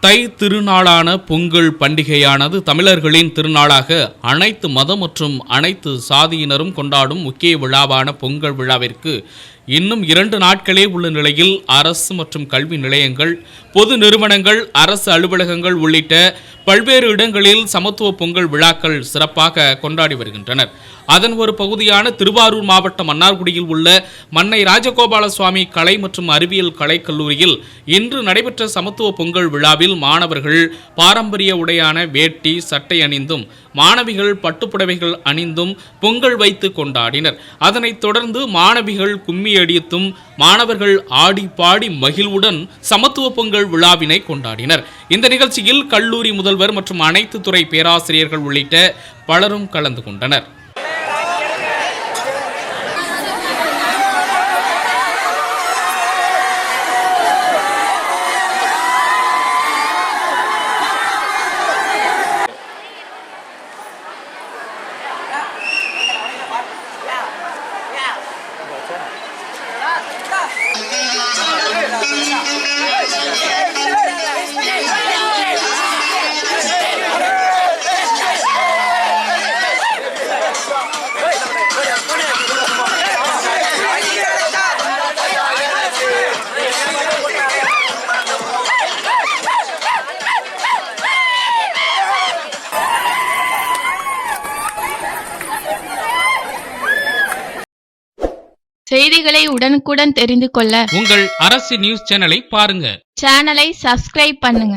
தை திருநாளான பொங்கல் பண்டிகையானது தமிழர்களின் திருநாளாக அனைத்து மதம் மற்றும் அனைத்து சாதியினரும் கொண்டாடும் முக்கிய விழாவான பொங்கல் விழாவிற்கு இன்னும் 2 நாட்களே உள்ள நிலையில் அரசு மற்றும் கல்வி நிலையங்கள், பொது நிறுவனங்கள், அரசு அலுவலகங்கள் உள்ளிட்ட பல்வேறு இடங்களில் சமத்துவ பொங்கல் விழாக்கள் சிறப்பாக கொண்டாடி வருகின்றனர். அதன் ஒரு பகுதியான திருவாரூர் மாவட்டம் மன்னார்குடியில் உள்ள மன்னை ராஜகோபால சுவாமி கலை மற்றும் அறிவியல் கலைக்கல்லூரியில் இன்று நடைபெற்ற சமத்துவ பொங்கல் விழாவில் மாணவர்கள் பாரம்பரிய உடையான வேட்டி சட்டை அணிந்தும் மாணவிகள் பட்டுப்புடவைகள் அணிந்தும் பொங்கல் வைத்து கொண்டாடினர். அதனைத் தொடர்ந்து மாணவிகள் கும்மி அடித்தும் மாணவர்கள் ஆடி பாடி மகிழ்வுடன் சமத்துவ பொங்கல் விழாவினை கொண்டாடினர். இந்த நிகழ்ச்சியில் கல்லூரி முதல்வர் மற்றும் அனைத்து துறை பேராசிரியர்கள் உள்ளிட்ட பலரும் கலந்து கொண்டனர். செய்திகளை உடனுக்குடன் தெரிந்து கொள்ள உங்கள் அரசு நியூஸ் சேனலை பாருங்க. சேனலை சப்ஸ்கிரைப் பண்ணுங்க.